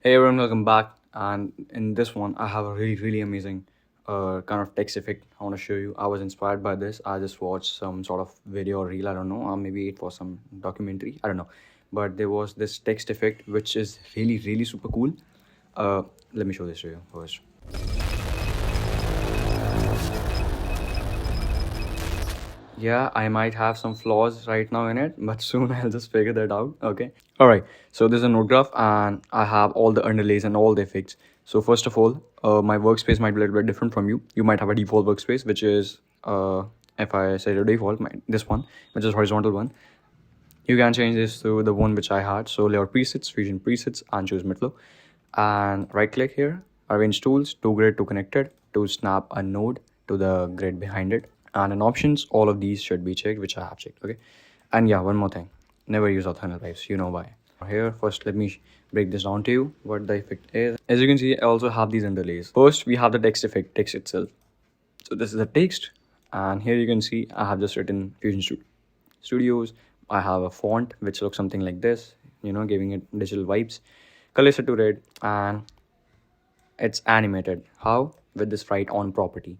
Hey everyone, welcome back. And in this one, I have a really amazing kind of text effect I want to show you. I was inspired by this. I just watched some sort of video or reel, I don't know, or maybe it was some documentary, I don't know. But there was this text effect which is really super cool. Let me show this to you first. Yeah, I might have some flaws right now in it, but soon I'll just figure that out. Okay. All right. So this is a node graph, and I have all the underlays and all the effects. So first of all, my workspace might be a little bit different from you. You might have a default workspace, which is if I say the default, this one, which is horizontal one. You can change this to the one which I had. So layout presets, fusion presets, and choose midflow. And right click here, arrange tools, to grid to connected, to snap a node to the grid behind it. And in options, all of these should be checked, which I have checked. Okay. And yeah, one more thing, never use orthogonal pipes. You know why. Here, first, let me break this down to you what the effect is. As you can see, I also have these underlays. First, we have the text effect, text itself. So this is the text, and here you can see I have just written Studios. I have a font which looks something like this, giving it digital vibes. Color set to red, and it's animated. How? With this write on property.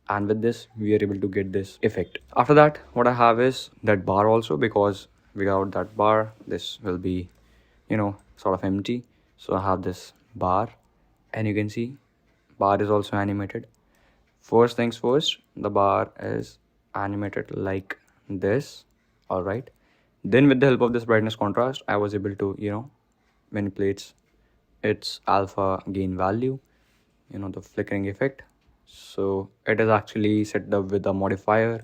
And with this, we are able to get this effect. After that, what I have is that bar also, because without that bar, this will be, sort of empty. So I have this bar, and you can see bar is also animated. First things first, the bar is animated like this. All right. Then with the help of this brightness contrast, I was able to, manipulate its alpha gain value, the flickering effect. So it is actually set up with a modifier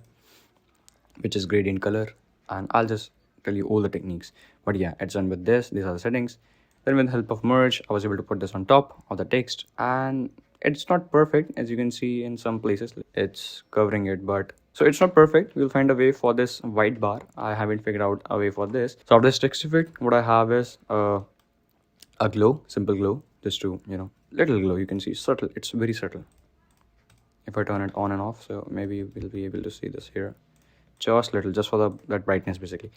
which is gradient color, and I'll just tell you all the techniques. But yeah, it's done with this. These are the settings. Then with the help of merge, I was able to put this on top of the text, and it's not perfect, as you can see in some places it's covering it, but so it's not perfect. We'll find a way for this white bar. I haven't figured out a way for this. So after this text effect, what I have is a glow, simple glow, just to little glow. You can see subtle, it's very subtle. If I turn it on and off, so maybe we'll be able to see this here, just little, just for that brightness basically.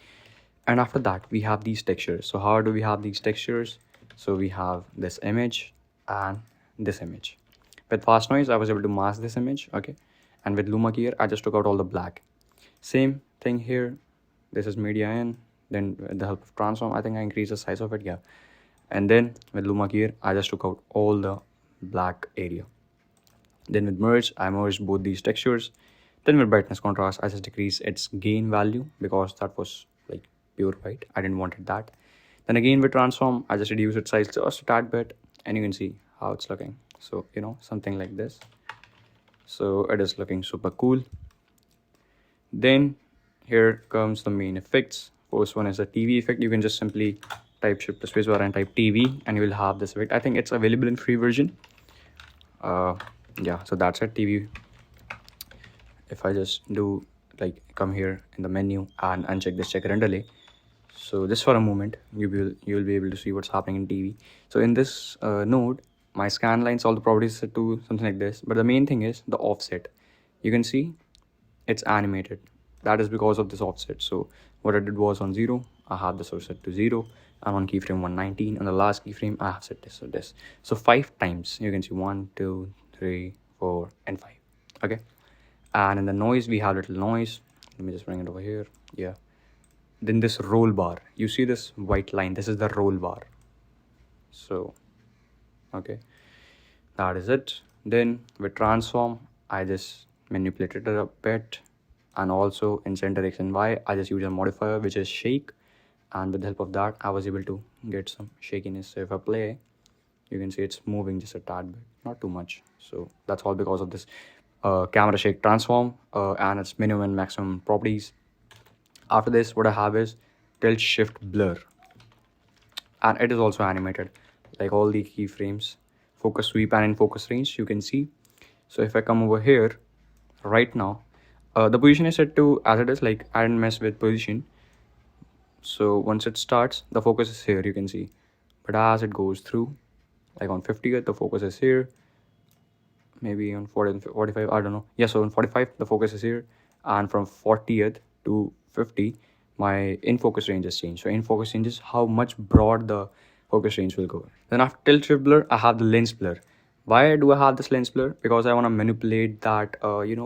And after that, we have these textures. So how do we have these textures? So we have this image and this image. With fast noise, I was able to mask this image. Okay. And with luma keyer, I just took out all the black. Same thing here. This is media in. Then with the help of transform, I think I increased the size of it. Yeah. And then with luma keyer, I just took out all the black area. Then with merge, I merged both these textures. Then with brightness contrast, I just decreased its gain value because that was like pure white. I didn't want it that. Then again with transform, I just reduced its size just a tad bit, and you can see how it's looking. So something like this. So it is looking super cool. Then here comes the main effects. First one is the TV effect. You can just simply type shift to spacebar and type TV, and you will have this effect. I think it's available in free version. Yeah, so that's it, TV. If I just do like come here in the menu and uncheck this checker underlay, so just for a moment you will be able to see what's happening in TV. So in this node, my scan lines, all the properties set to something like this, but the main thing is the offset. You can see it's animated. That is because of this offset. So what I did was on 0, I have this set to 0, and on keyframe 119, on the last keyframe I have set this to this. So 5 times you can see 1, 2, 3, 4, and 5. Okay. And in the noise, we have little noise. Let me just bring it over here. Yeah. Then this roll bar, you see this white line, this is the roll bar. So okay, that is it. Then with transform, I just manipulated it a bit, and also in center X and Y, I just use a modifier which is shake, and with the help of that, I was able to get some shakiness. So if I play, you can see it's moving just a tad bit, not too much. So that's all because of this camera shake transform and its minimum and maximum properties. After this, what I have is tilt shift blur, and it is also animated like all the keyframes, focus sweep, and in focus range, you can see. So if I come over here right now, the position is set to as it is, like I didn't mess with position. So once it starts, the focus is here, you can see, but as it goes through, like on 50th, the focus is here, maybe on 40, 45, I don't know. Yeah, so on 45, the focus is here, and from 40th to 50, my in focus range has changed. So in focus changes how much broad the focus range will go. Then after tilt shift blur, I have the lens blur. Why do I have this lens blur? Because I want to manipulate that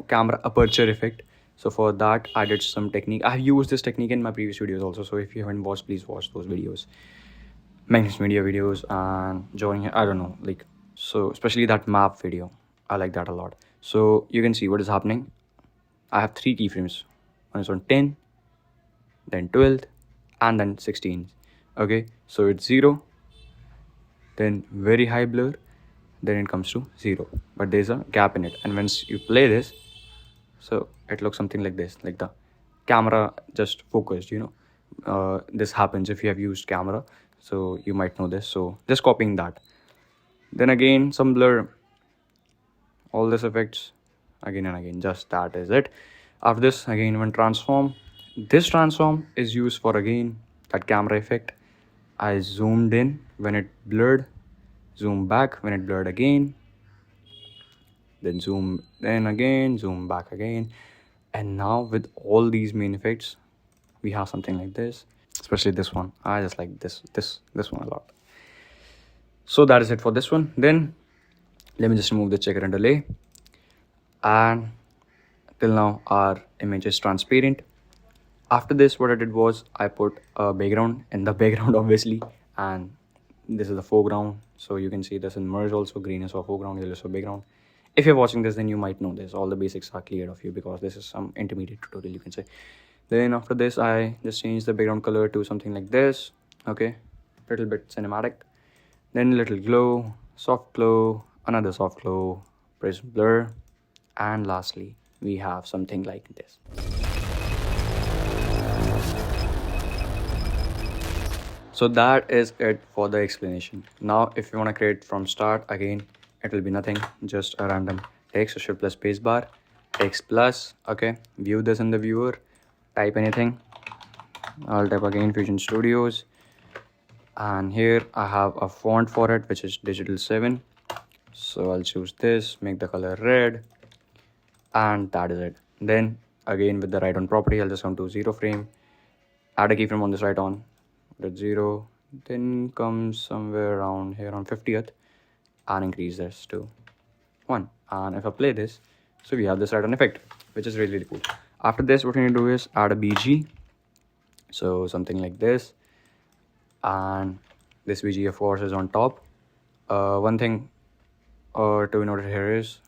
camera aperture effect. So for that I did some technique. I've used this technique in my previous videos also, so if you haven't watched, please watch those videos, Magnus Media videos, and join here. I don't know, like, so especially that map video, I like that a lot. So you can see what is happening. I have 3 keyframes. One is on 10, then 12, and then 16. Okay, so it's 0, then very high blur, then it comes to 0, but there's a gap in it. And once you play this, so it looks something like this, like the camera just focused, this happens if you have used camera, so you might know this. So just copying that, then again some blur, all this effects again and again, just that is it. After this, again one transform. This transform is used for again that camera effect. I zoomed in when it blurred, zoom back when it blurred again, then zoom in again, zoom back again. And now with all these main effects, we have something like this, especially this one. I just like this one a lot. So that is it for this one. Then let me just remove the checker and delay. And till now our image is transparent. After this, what I did was I put a background in the background obviously, and this is the foreground. So you can see this in merge also, green is for foreground, yellow is for background. If you're watching this, then you might know this. All the basics are cleared of you because this is some intermediate tutorial, you can say. Then after this, I just changed the background color to something like this. Okay, little bit cinematic. Then little glow, soft glow, another soft glow, press blur, and lastly, we have something like this. So that is it for the explanation. Now if you want to create from start, again it will be nothing, just a random text. So shift plus space bar, text plus, okay, view this in the viewer, type anything. I'll type again Fusion Studios, and here I have a font for it, which is digital 7. So I'll choose this, make the color red, and that is it. Then again with the write on property, I'll just come to 0 frame, add a keyframe on this write on, at 0, then comes somewhere around here on 50th, and increase this to 1. And if I play this, so we have this write on effect, which is really, really cool. After this, what we need to do is add a BG, so something like this, and this BG of course is on top. One thing to be noted here is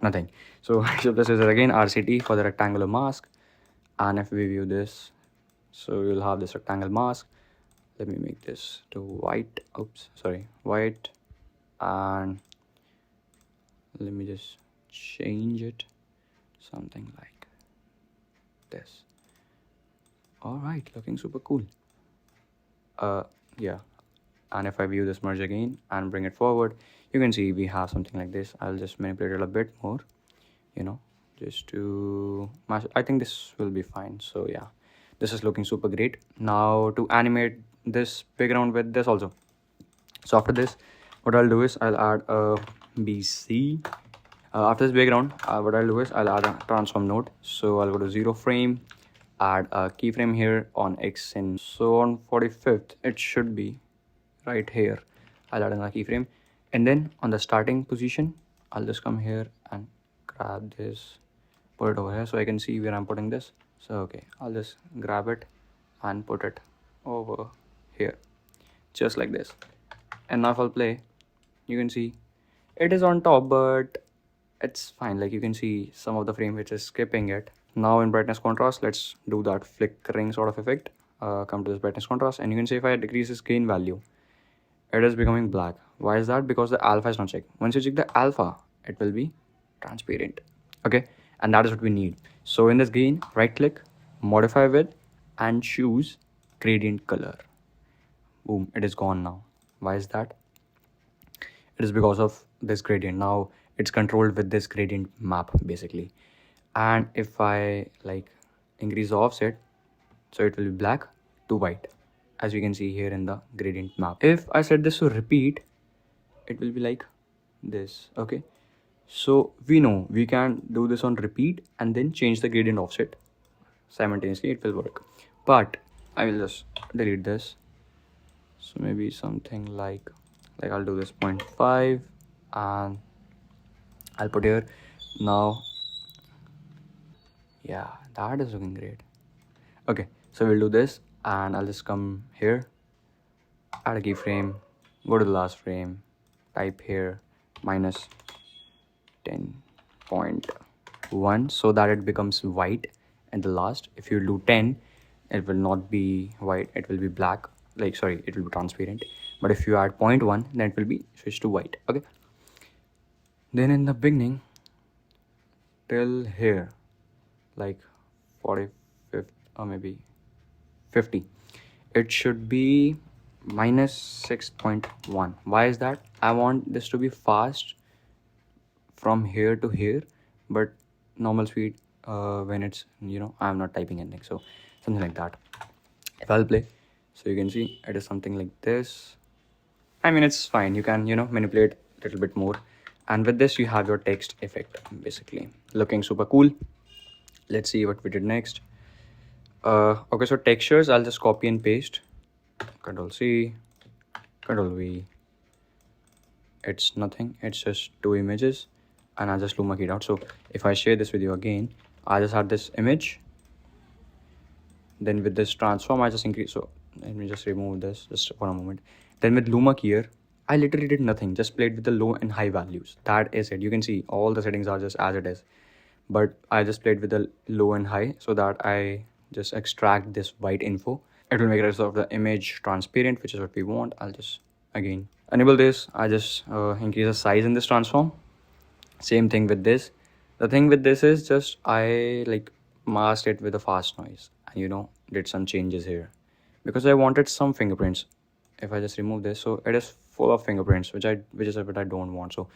nothing. So this is again RCT for the rectangular mask, and if we view this, so you'll have this rectangle mask. Let me make this to white. Oops, sorry, white. And let me just change it something like this. All right, looking super cool. Yeah. And if I view this merge again and bring it forward, you can see we have something like this. I'll just manipulate it a bit more, just to match. I think this will be fine. So yeah, this is looking super great. Now to animate this background with this also. So after this, what I'll do is I'll add a BC. After this background, what I'll do is I'll add a transform node. So I'll go to 0 frame, add a keyframe here on X, and so on 45th it should be right here. I'll add another keyframe, and then on the starting position, I'll just come here and grab this, put it over here so I can see where I'm putting this. So okay, I'll just grab it and put it over here, just like this. And now if I'll play, you can see it is on top, but it's fine. Like you can see some of the frame which is skipping it. Now in brightness contrast, let's do that flickering sort of effect. Come to this brightness contrast, and you can see if I decrease this gain value, it is becoming black. Why is that? Because the alpha is not checked. Once you check the alpha, it will be transparent. Okay, and that is what we need. So in this gain, right click, modify with, and choose gradient color. Boom, it is gone now. Why is that? It is because of this gradient. Now it's controlled with this gradient map basically. And if I like increase the offset, so it will be black to white, as you can see here in the gradient map. If I set this to repeat, it will be like this. Okay, so we know we can do this on repeat and then change the gradient offset simultaneously. It will work, but I will just delete this. So maybe something like I'll do this 0.5 and I'll put here. Now, yeah, that is looking great. Okay, so we'll do this and I'll just come here, add a keyframe, go to the last frame, type here minus 10.1 so that it becomes white. And the last, if you do 10, it will not be white, it will be black, like sorry, it will be transparent. But if you add 0.1, then it will be switched to white. Okay, then in the beginning till here, like 45 or maybe 50, it should be minus 6.1. Why is that? I want this to be fast from here to here, but normal speed when it's, I'm not typing anything, so something like that. If I'll play, so you can see it is something like this. I mean, it's fine, you can manipulate a little bit more. And with this you have your text effect, basically looking super cool. Let's see what we did next. Okay, so textures, I'll just copy and paste. Control C, Control V. It's nothing, it's just two images, and I'll just luma key it out. So if I share this with you again, I just had this image, then with this transform I just increase. So let me just remove this just for a moment. Then with luma keyer, I literally did nothing, just played with the low and high values. That is it. You can see all the settings are just as it is, but I just played with the low and high so that I just extract this white info. It will make the rest of the image transparent, which is what we want. I'll just again enable this. I just increase the size in this transform. Same thing with this. The thing with this is just I like masked it with a fast noise and did some changes here because I wanted some fingerprints. If I just remove this, so it is full of fingerprints, which is what I don't want. So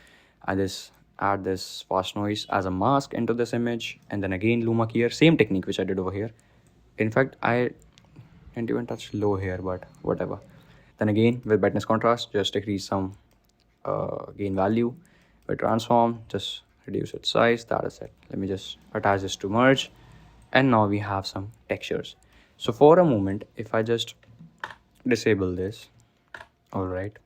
I just add this fast noise as a mask into this image, and then again luma keyer, same technique which I did over here. In fact, I didn't even touch low here, but whatever. Then again with brightness contrast, just decrease some gain value. With transform, just reduce its size. That is it. Let me just attach this to merge, and now we have some textures. So for a moment, if I just disable this, all right,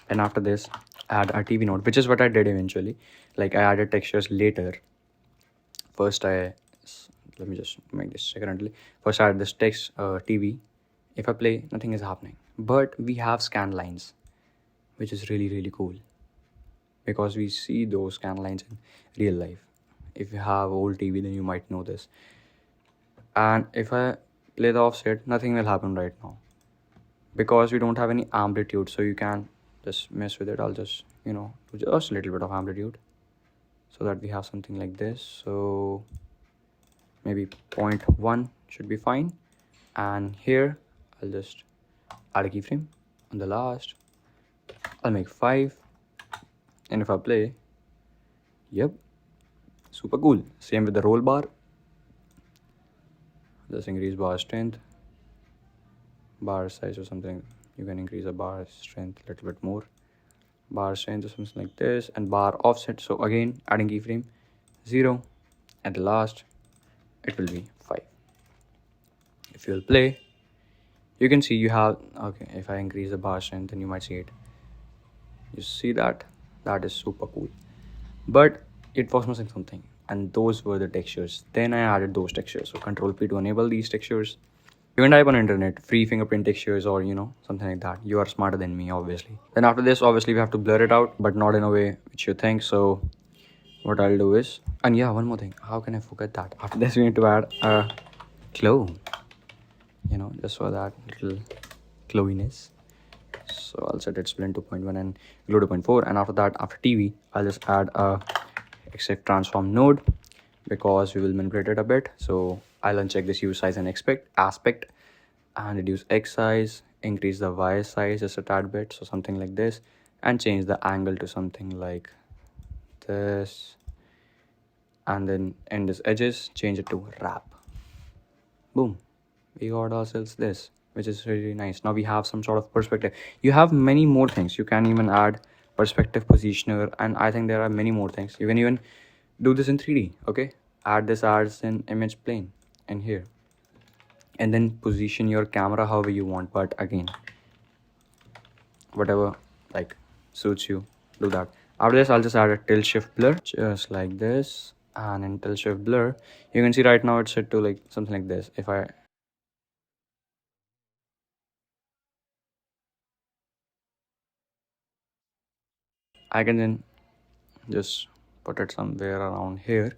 and after this add a TV node, which is what I did eventually. Like I added textures later. First let me just make this secondly. First I add this text TV. If I play, nothing is happening, but we have scan lines, which is really really cool because we see those scan lines in real life. If you have old TV, then you might know this. And if I play the offset, nothing will happen right now because we don't have any amplitude, so you can just mess with it. I'll just do just a little bit of amplitude so that we have something like this. So maybe 0.1 should be fine. And here I'll just add a keyframe on the last. I'll make 5, and if I play, yep, super cool. Same with the roll bar. Just increase bar strength, bar size or something. You can increase the bar strength a little bit more. Bar strength or something like this, and bar offset. So again, adding keyframe 0. At the last, it will be 5. If you'll play, you can see you have, okay, if I increase the bar strength, then you might see it. You see that? That is super cool. But it was missing something, and those were the textures. Then I added those textures. So Control P to enable these textures. You can type on internet free fingerprint textures or something like that. You are smarter than me, obviously. Then after this, obviously we have to blur it out, but not in a way which you think. So what I'll do is, and yeah, one more thing, how can I forget that? After this we need to add a glow, just for that little glowiness. So I'll set its blend to 0.1 and glow to 0.4. And after that, after TV, I'll just add a except transform node because we will manipulate it a bit. So I'll uncheck this use size and aspect and reduce X size, increase the Y size just a tad bit, so something like this, and change the angle to something like this, and then end this edges, change it to wrap. Boom, we got ourselves this, which is really nice. Now we have some sort of perspective. You have many more things. You can even add perspective positioner, and I think there are many more things. You can even do this in 3D. Okay, add this as an image plane in here. and then position your camera however you want, but again, whatever like suits you, do that. After this, I'll just add a tilt shift blur just like this, and in tilt shift blur you can see right now it's set to like something like this. If I can then just put it somewhere around here,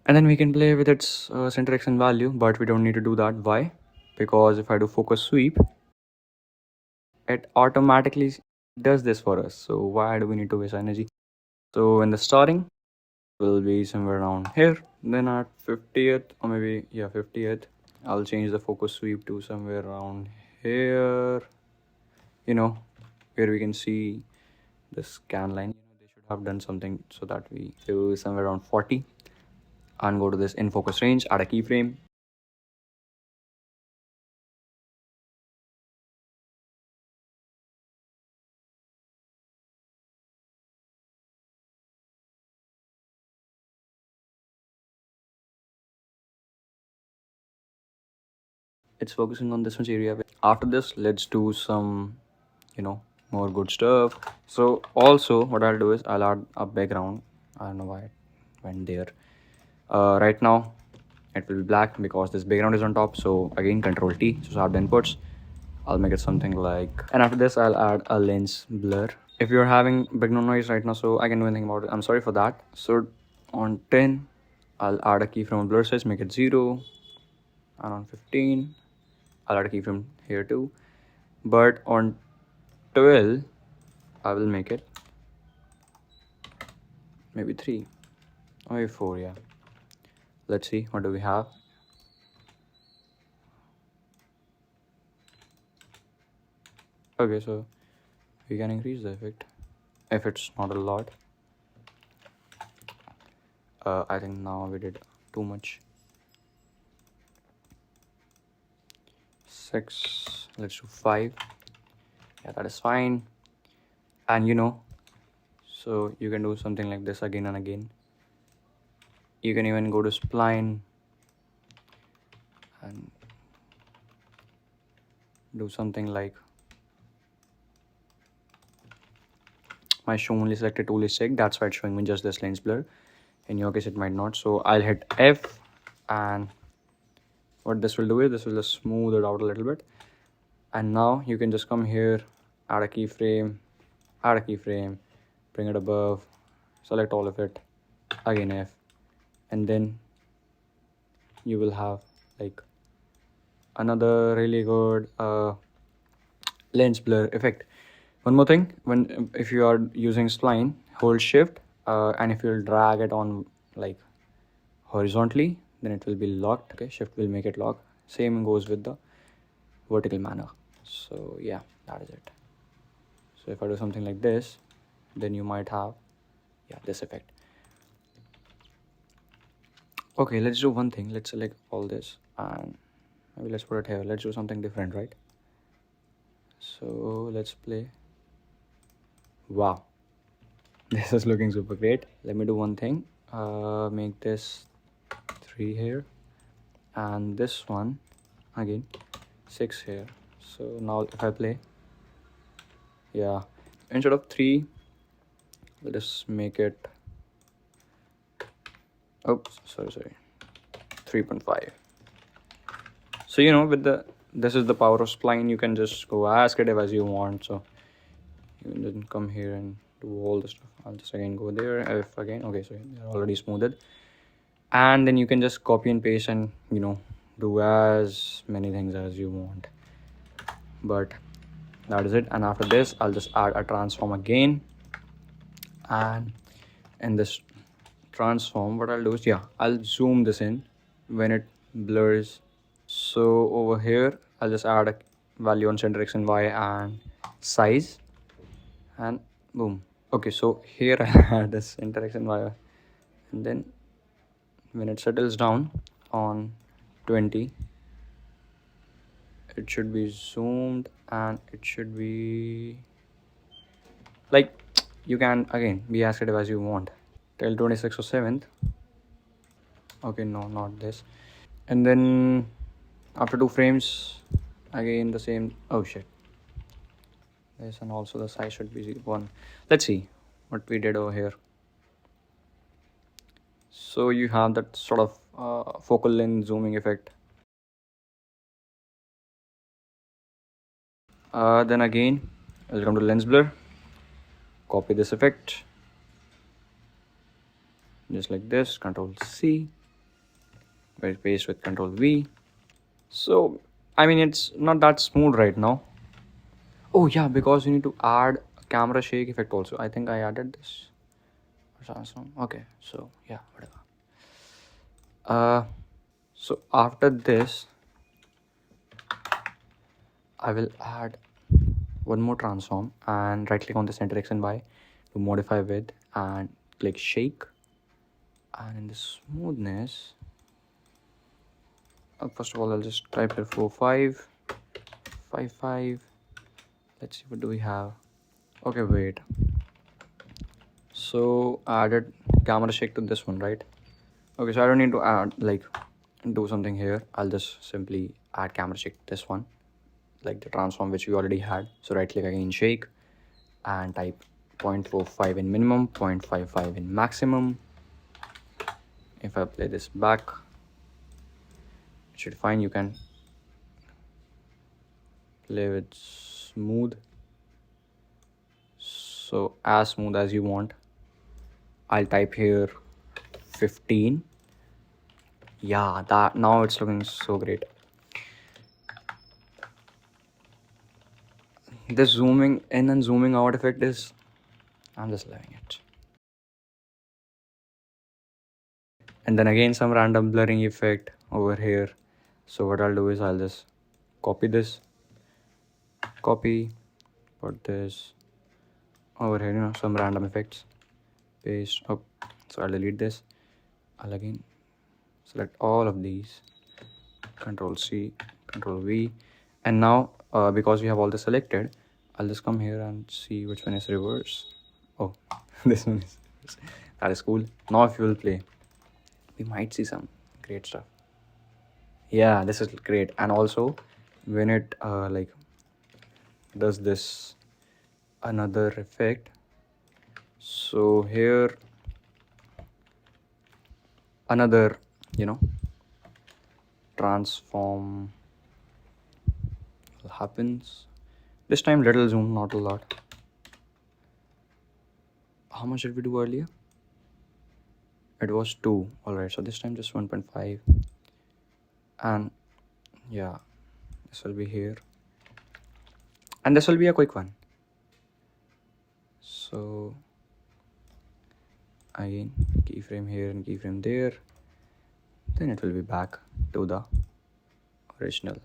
and then we can play with its center X and value, but we don't need to do that. Why? Because if I do focus sweep, it automatically does this for us, so why do we need to waste energy? So in the starting will be somewhere around here, then at 50th, or maybe yeah 50th, I'll change the focus sweep to somewhere around here, you know, where we can see the scan line. They should have done something so that we do somewhere around 40, and go to this in focus range, add a keyframe. It's focusing on this much area. After this, let's do some, you know, more good stuff. So also what I'll do is I'll add a background. I don't know why it went there. Right now it will be black because this background is on top. So again, Control T, so add the inputs. I'll make it something like, and after this I'll add a lens blur. If you're having background noise right now, so I can do anything about it, I'm sorry for that. So on 10 I'll add a key from a blur size, make it 0, and on 15 I'll add a keyframe here too, but on 12 I will make it maybe 3 or maybe 4. Yeah, let's see what do we have. Okay, so we can increase the effect if it's not a lot. I think now we did too much. 6, let's do 5. Yeah, that is fine. And you know, so you can do something like this again and again. You can even go to spline and do something like, my show only selected tool is checked, that's why it's showing me just this lens blur. In your case it might not, so I'll hit F, and what this will do is this will just smooth it out a little bit. And now you can just come here, add a keyframe, bring it above, select all of it, again F, and then you will have like another really good lens blur effect. One more thing, when if you are using spline, hold shift, and if you'll drag it on like horizontally, then it will be locked. Okay, shift will make it lock. Same goes with the vertical manner. So yeah, that is it. So if I do something like this, then you might have, yeah, this effect. Okay, let's do one thing. Let's select all this and maybe let's put it here. Let's do something different, right? So let's play. Wow, this is looking super great. Let me do one thing. Make this 3 here, and this one again 6 here. So now if I play, yeah, instead of 3, let us make it, oops, sorry, 3.5. So you know, with the, this is the power of spline, you can just go as creative as you want. So you can just come here and do all the stuff. I'll just again go there, F again. Okay, so they're already smoothed, and then you can just copy and paste and, you know, do as many things as you want. But that is it. And after this I'll just add a transform again, and in this transform what I'll do is, yeah, I'll zoom this in when it blurs. So over here I'll just add a value on center X and Y and size, and boom. Okay, so here I add this center X and Y, and then when it settles down on 20, it should be zoomed, and it should be like, you can again be as creative as you want till 26th or 7th. Okay, no, not this. And then After 2 frames, again the same. Oh shit. This, and also the size should be 1. Let's see what we did over here. So you have that sort of focal length zooming effect. Then again, I'll come to lens blur, copy this effect, just like this, Control C, paste with Control V. So, I mean, it's not that smooth right now. Oh yeah, because you need to add camera shake effect also. I think I added this. Okay, so yeah, whatever. So after this, I will add one more transform and right click on the center X and Y to modify width and click shake. And in the smoothness, first of all, I'll just type here 4555. Let's see, what do we have? Okay, wait. So I added camera shake to this one, right? Okay, so I don't need to add do something here. I'll just simply add camera shake to this one, like the transform which we already had. So right click again, shake, and type 0.45 in minimum, 0.55 in maximum. If I play this back, it should fine. You can play with smooth, so as smooth as you want. I'll type here 15. Yeah, that now it's looking so great. This zooming in and zooming out effect is, I'm just loving it. And then again some random blurring effect over here. So what I'll do is I'll just copy this, copy, put this over here, some random effects, paste up. So I'll delete this. I'll again select all of these, Control C, Control V, and now because we have all this selected, I'll just come here and see which one is reverse. Oh, this one is reverse. That is cool. Now if you will play, we might see some great stuff. Yeah, this is great. And also when it does this another effect, so here another transform happens. This time little zoom, not a lot. How much did we do earlier? It was 2. Alright, so this time just 1.5. And yeah, this will be here, and this will be a quick one. So again, keyframe here and keyframe there, then it will be back to the original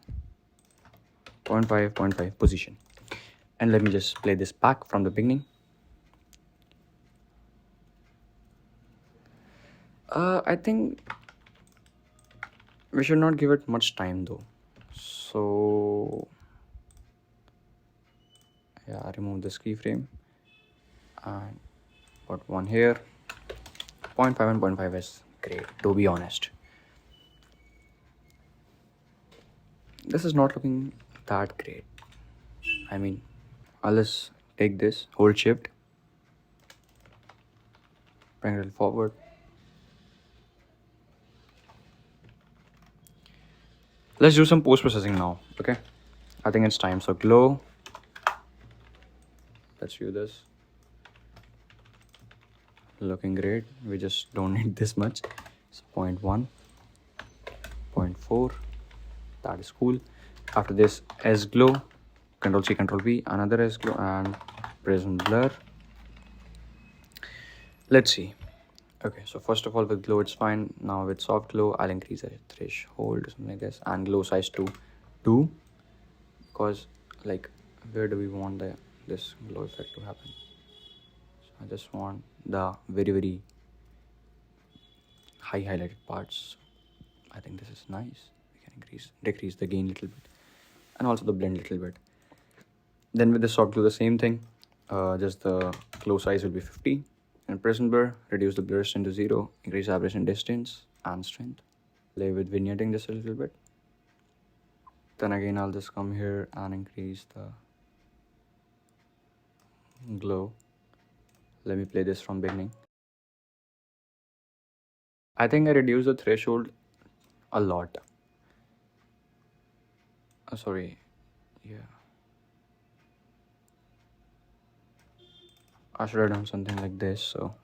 0.5 position. And let me just play this back from the beginning. I think we should not give it much time though. So yeah, remove this keyframe and put one here. 0.5 and 0.5 is great, to be honest. This is not looking that great. I mean, I'll just take this, hold shift, bring it forward. Let's do some post-processing now, okay? I think it's time. So glow, let's view this. Looking great. We just don't need this much. So 0.1, 0.4, that is cool. After this, S glow, Control C, Control V, another S glow, and prism blur. Let's see. Okay, so first of all with glow it's fine. Now with soft glow, I'll increase the threshold or something like this, and glow size to 2, because like where do we want this glow effect to happen? So I just want the very high highlighted parts. I think this is nice. We can decrease the gain a little bit, and also the blend a little bit. Then with the soft glow, the same thing. Just the glow size will be 50. And prism blur, reduce the blur distance to 0, increase aberration distance and strength. Play with vignetting this a little bit. Then again, I'll just come here and increase the glow. Let me play this from beginning. I think I reduced the threshold a lot. Sorry. Yeah. I should have done something like this. So,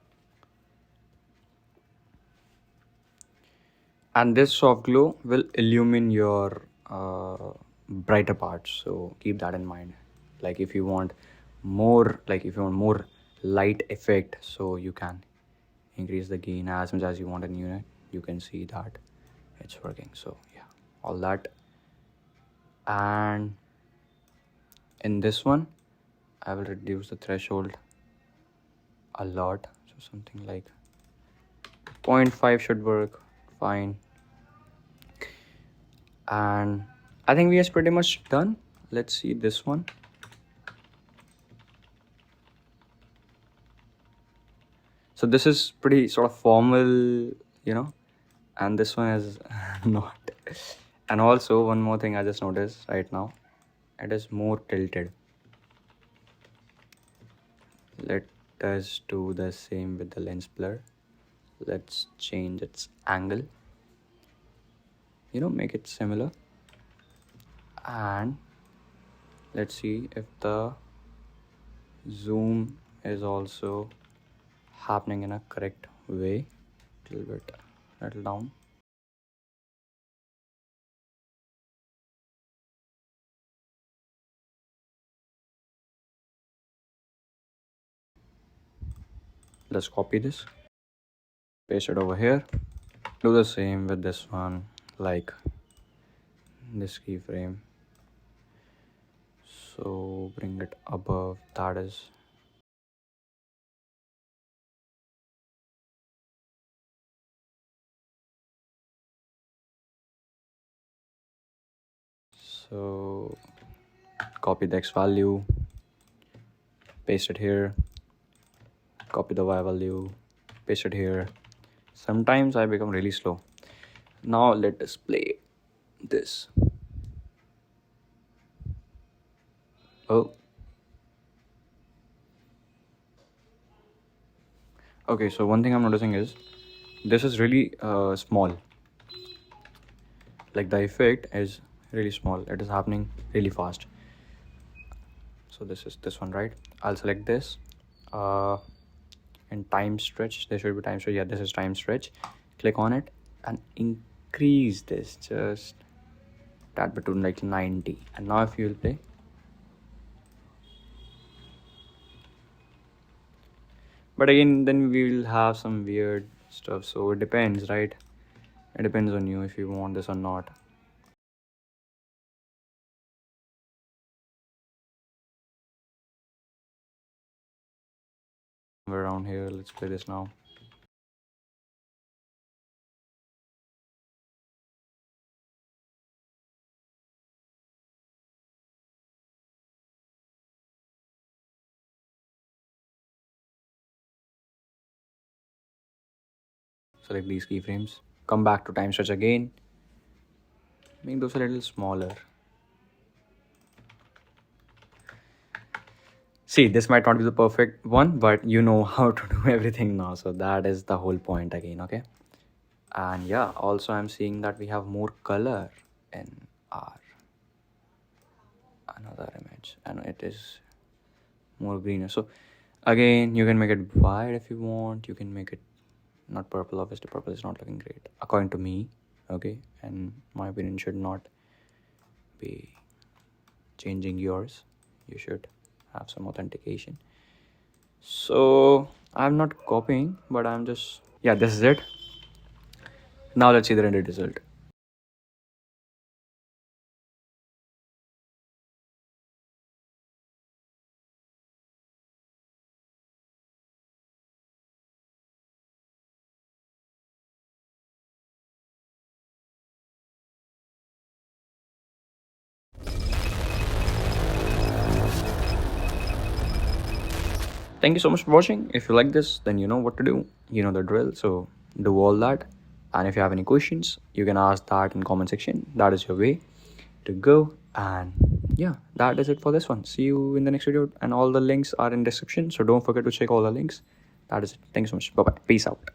and this soft glow will illumine your brighter parts. So keep that in mind. Like if you want more light effect, so you can increase the gain as much as you want in unit. You can see that it's working. So yeah, all that. And in this one, I will reduce the threshold a lot. So something like 0.5 should work fine. And I think we are pretty much done. Let's see this one. So this is pretty sort of formal, and this one is not. And also one more thing I just noticed right now, it is more tilted. Let us do the same with the lens blur. Let's change its angle, make it similar. And let's see if the zoom is also happening in a correct way. Little down. Let's copy this, paste it over here. Do the same with this one, like this keyframe. So bring it above, that is. So copy the X value, paste it here, copy the Y value, paste it here. Sometimes I become really slow. Now let us play this. Oh. Okay, so one thing I'm noticing is this is really small. Like the effect is really small. It is happening really fast. So this is this one, right? I'll select this. And time stretch, there should be time stretch. Yeah, this is time stretch. Click on it and increase this just that between like 90. And now if you will play, but again then we will have some weird stuff. So it depends, right? It depends on you if you want this or not. We're around here. Let's play this now. Select these keyframes, come back to time stretch again, make those a little smaller. See, this might not be the perfect one, but you know how to do everything now. So that is the whole point again, okay? And yeah, also I'm seeing that we have more color in our another image, and it is more greener. So again, you can make it wide if you want. You can make it not purple. Obviously, purple is not looking great according to me, okay? And my opinion should not be changing yours. You should have some authentication. So I'm not copying, but I'm just, yeah, this is it. Now let's see the rendered result. Thank you so much for watching. If you like this, then you know what to do. You know the drill. So do all that. And if you have any questions, you can ask that in comment section. That is your way. to go. And yeah, that is it for this one. See you in the next video, and all the links are in description, so don't forget to check all the links. That is it. Thanks so much. Bye bye. Peace out.